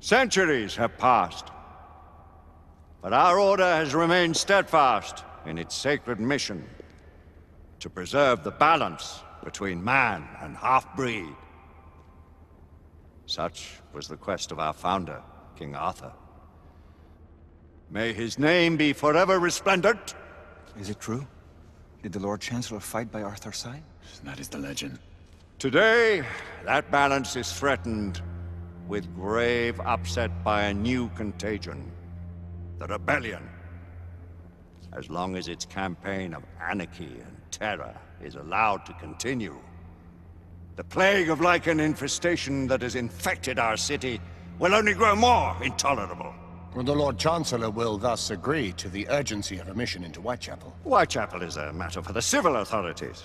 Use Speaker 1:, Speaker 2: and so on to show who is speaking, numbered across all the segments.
Speaker 1: Centuries have passed, but our order has remained steadfast in its sacred mission to preserve the balance between man and half-breed. Such was the quest of our founder, King Arthur. May his name be forever resplendent.
Speaker 2: Is it true? Did the Lord Chancellor fight by Arthur's side?
Speaker 3: That is the legend.
Speaker 1: Today, that balance is threatened with grave upset by a new contagion. The rebellion. As long as its campaign of anarchy and terror is allowed to continue, the plague of lichen infestation that has infected our city will only grow more intolerable.
Speaker 4: Well, the Lord Chancellor will thus agree to the urgency of a mission into Whitechapel.
Speaker 1: Whitechapel is a matter for the civil authorities.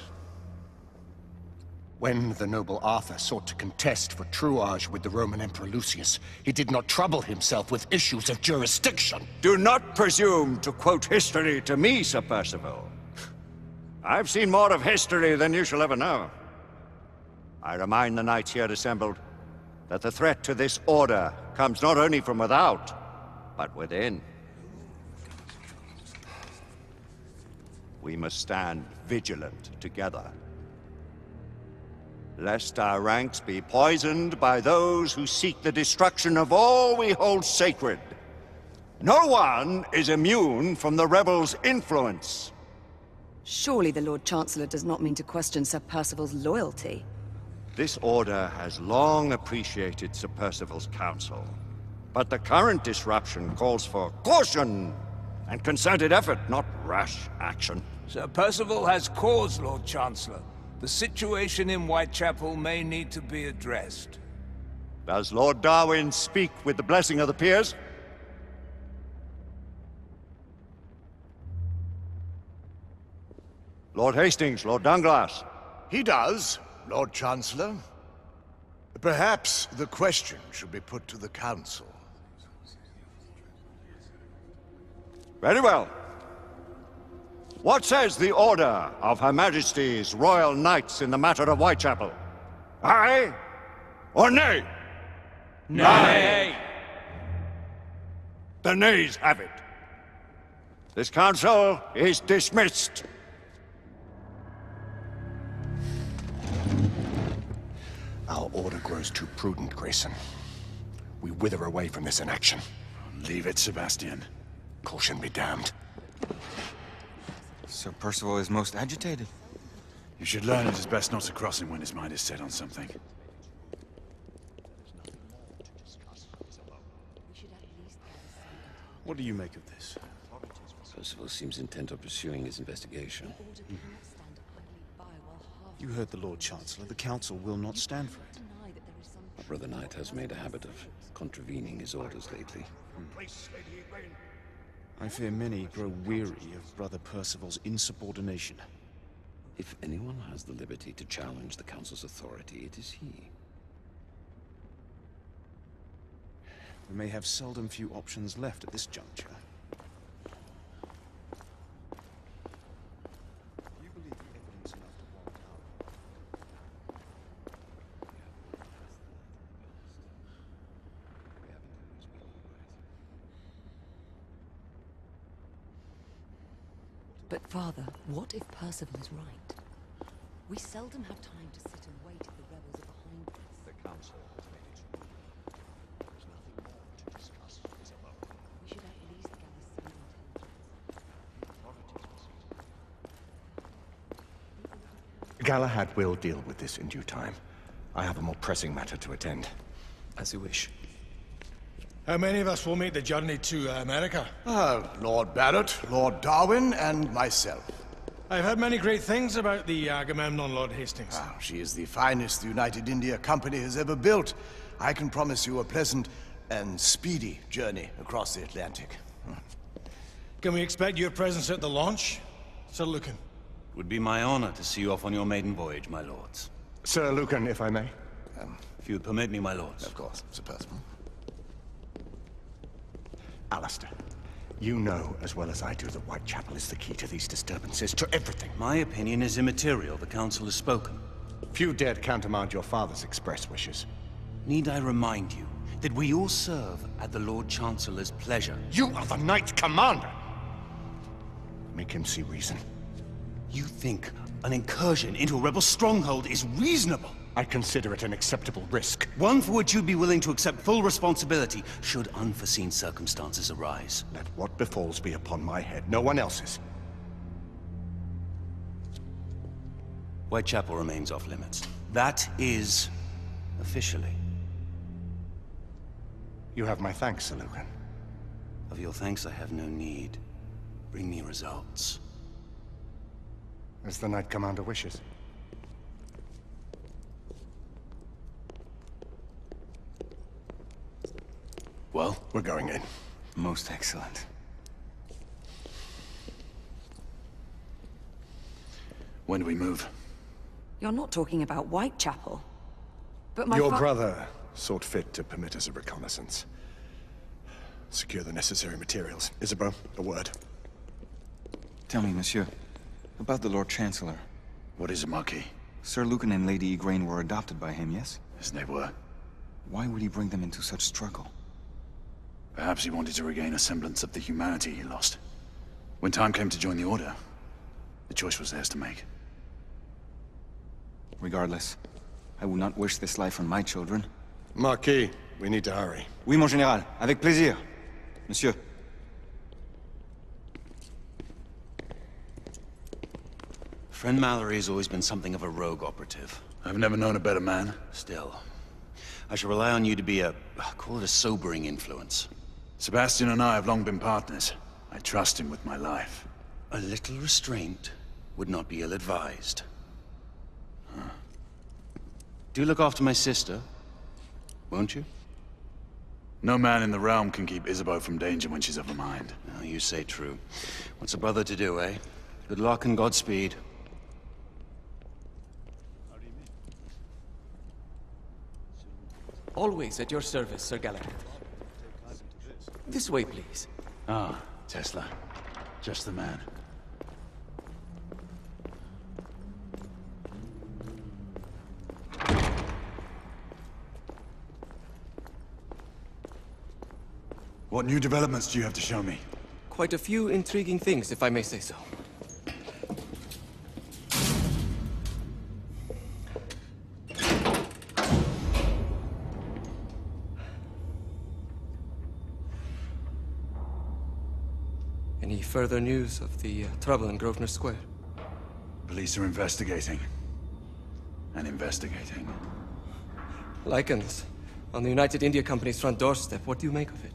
Speaker 4: When the noble Arthur sought to contest for truage with the Roman Emperor Lucius, he did not trouble himself with issues of jurisdiction.
Speaker 1: Do not presume to quote history to me, Sir Percival. I've seen more of history than you shall ever know. I remind the knights here assembled that the threat to this order comes not only from without, but within. We must stand vigilant together, lest our ranks be poisoned by those who seek the destruction of all we hold sacred. No one is immune from the rebels' influence.
Speaker 5: Surely the Lord Chancellor does not mean to question Sir Percival's loyalty.
Speaker 1: This order has long appreciated Sir Percival's counsel, but the current disruption calls for caution and concerted effort, not rash action.
Speaker 6: Sir Percival has cause, Lord Chancellor. The situation in Whitechapel may need to be addressed.
Speaker 1: Does Lord Darwin speak with the blessing of the peers? Lord Hastings, Lord Dunglass.
Speaker 7: He does, Lord Chancellor. Perhaps the question should be put to the Council.
Speaker 1: Very well. What says the Order of Her Majesty's Royal Knights in the matter of Whitechapel? Aye or nay?
Speaker 6: Nay!
Speaker 1: The nays have it. This council is dismissed.
Speaker 4: Our order grows too prudent, Grayson. We wither away from this inaction.
Speaker 3: Leave it, Sebastian.
Speaker 4: Caution be damned.
Speaker 2: Sir Percival is most agitated.
Speaker 3: You should learn it is best not to cross him when his mind is set on something.
Speaker 8: What do you make of this?
Speaker 9: Percival seems intent on pursuing his investigation.
Speaker 8: You heard the Lord Chancellor. The Council will not stand for it.
Speaker 9: My brother Knight has made a habit of contravening his orders lately.
Speaker 8: I fear many grow weary of Brother Percival's insubordination.
Speaker 9: If anyone has the liberty to challenge the Council's authority, it is he.
Speaker 8: We may have seldom few options left at this juncture.
Speaker 5: But Father, what if Percival is right? We seldom have time to sit and wait if the rebels are behind us.
Speaker 1: The Council has made its ruling. There's nothing more to discuss, Isabel.
Speaker 5: We should at least gather some intelligence.
Speaker 4: Galahad will deal with this in due time. I have a more pressing matter to attend.
Speaker 8: As you wish.
Speaker 10: How many of us will make the journey to America?
Speaker 7: Lord Barrett, Lord Darwin, and myself.
Speaker 10: I've heard many great things about the Agamemnon, Lord Hastings.
Speaker 7: She is the finest the United India Company has ever built. I can promise you a pleasant and speedy journey across the Atlantic.
Speaker 10: Can we expect your presence at the launch? Sir Lucan.
Speaker 11: It would be my honor to see you off on your maiden voyage, my lords.
Speaker 4: Sir Lucan, if I may.
Speaker 11: If you'd permit me, my lords.
Speaker 7: Of course, Sir Percival.
Speaker 4: Alistair, you know as well as I do that Whitechapel is the key to these disturbances, to everything.
Speaker 11: My opinion is immaterial. The Council has spoken.
Speaker 4: Few dared countermand your father's express wishes.
Speaker 11: Need I remind you that we all serve at the Lord Chancellor's pleasure?
Speaker 4: You are the Knight Commander! Make him see reason.
Speaker 11: You think an incursion into a rebel stronghold is reasonable?
Speaker 4: I consider it an acceptable risk.
Speaker 11: One for which you'd be willing to accept full responsibility should unforeseen circumstances arise.
Speaker 4: Let what befalls be upon my head, no one else's.
Speaker 11: Whitechapel remains off limits. That is... officially.
Speaker 4: You have my thanks, Sir Lucan.
Speaker 11: Of your thanks I have no need. Bring me results.
Speaker 4: As the Knight Commander wishes.
Speaker 3: Well?
Speaker 4: We're going in.
Speaker 2: Most excellent.
Speaker 3: When do we move?
Speaker 5: You're not talking about Whitechapel. But my
Speaker 7: Your brother sought fit to permit us a reconnaissance. Secure the necessary materials. Isabeau, a word.
Speaker 2: Tell me, monsieur, about the Lord Chancellor.
Speaker 3: What is it, Marquis?
Speaker 2: Sir Lucan and Lady Igraine were adopted by him, yes?
Speaker 3: Yes, they were.
Speaker 2: Why would he bring them into such struggle?
Speaker 3: Perhaps he wanted to regain a semblance of the humanity he lost. When time came to join the Order, the choice was theirs to make.
Speaker 2: Regardless, I would not wish this life on my children.
Speaker 7: Marquis, we need to hurry.
Speaker 2: Oui, mon général. Avec plaisir. Monsieur.
Speaker 11: Friend Mallory has always been something of a rogue operative.
Speaker 3: I've never known a better man.
Speaker 11: Still, I shall rely on you to be call it a sobering influence.
Speaker 3: Sebastian and I have long been partners. I trust him with my life.
Speaker 11: A little restraint would not be ill-advised. Huh. Do look after my sister, won't you?
Speaker 3: No man in the realm can keep Isabeau from danger when she's of a mind.
Speaker 11: Oh, you say true. What's a brother to do, eh? Good luck and Godspeed.
Speaker 12: Always at your service, Sir Galahad. This way, please.
Speaker 3: Ah, Tesla. Just the man. What new developments do you have to show me?
Speaker 12: Quite a few intriguing things, if I may say so. Any further news of the trouble in Grosvenor Square?
Speaker 3: Police are investigating. And investigating.
Speaker 12: Lycans, on the United India Company's front doorstep. What do you make of it?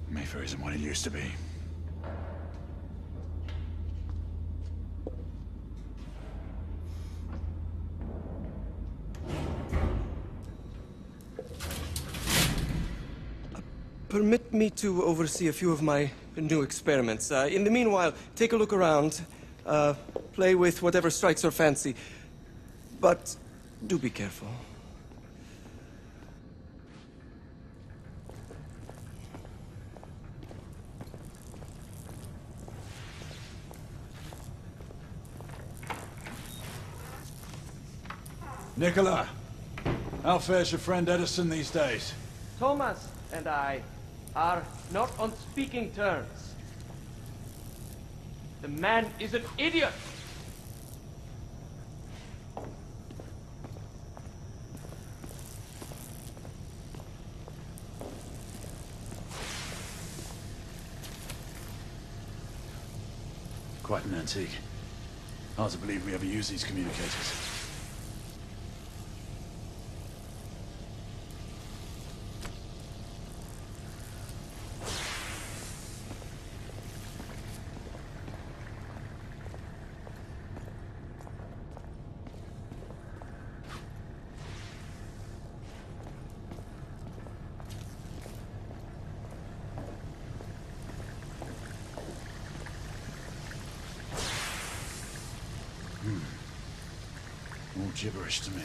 Speaker 3: Mayfair isn't what it used to be.
Speaker 12: Permit me to oversee a few of my new experiments. In the meanwhile, take a look around. Play with whatever strikes your fancy. But do be careful.
Speaker 3: Nicola, how fares your friend Edison these days?
Speaker 12: Thomas and I are not on speaking terms. The man is an idiot!
Speaker 3: Quite an antique. Hard to believe we ever use these communicators. All gibberish to me.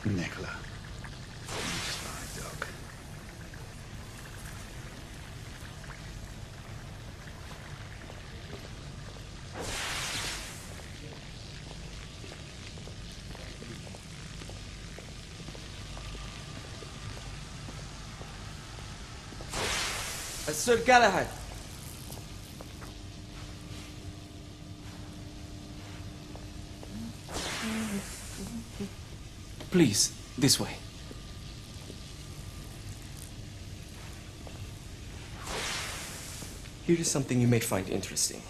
Speaker 3: Nicola. You sly dog.
Speaker 12: Sir Galahad. Please, this way. Here is something you may find interesting.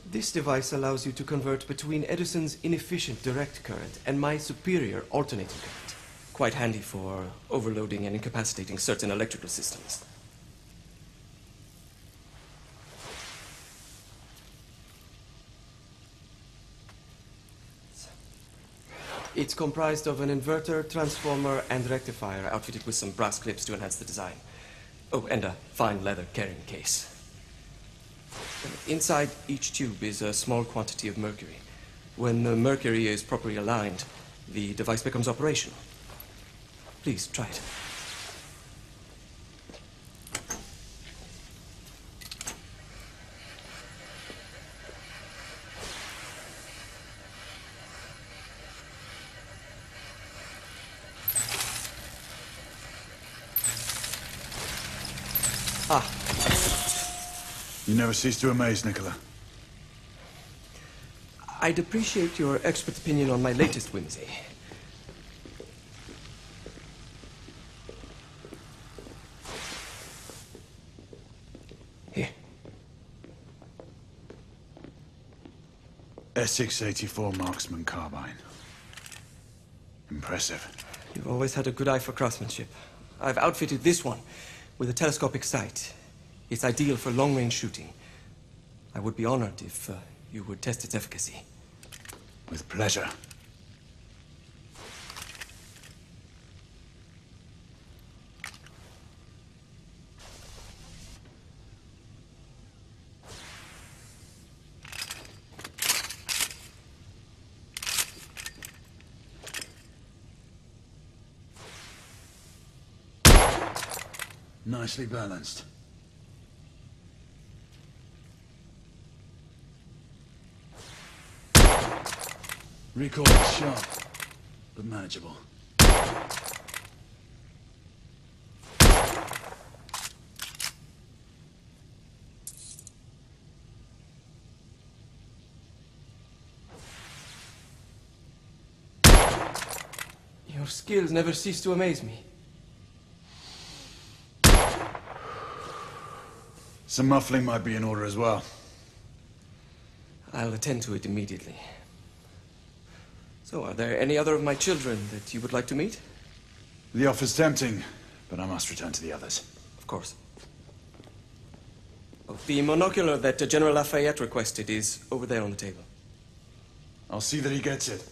Speaker 12: This device allows you to convert between Edison's inefficient direct current and my superior alternating current. Quite handy for overloading and incapacitating certain electrical systems. It's comprised of an inverter, transformer, and rectifier outfitted with some brass clips to enhance the design. Oh, and a fine leather carrying case. Inside each tube is a small quantity of mercury. When the mercury is properly aligned, the device becomes operational. Please, try it.
Speaker 3: You never cease to amaze, Nicola.
Speaker 12: I'd appreciate your expert opinion on my latest whimsy. Here.
Speaker 3: Essex 84 Marksman Carbine. Impressive.
Speaker 12: You've always had a good eye for craftsmanship. I've outfitted this one with a telescopic sight. It's ideal for long-range shooting. I would be honored if you would test its efficacy.
Speaker 3: With pleasure. Nicely balanced. Recoil is sharp, but manageable.
Speaker 12: Your skills never cease to amaze me.
Speaker 3: Some muffling might be in order as well.
Speaker 12: I'll attend to it immediately. So, are there any other of my children that you would like to meet?
Speaker 3: The offer's tempting, but I must return to the others.
Speaker 12: Of course. Oh, the monocular that General Lafayette requested is over there on the table.
Speaker 3: I'll see that he gets it.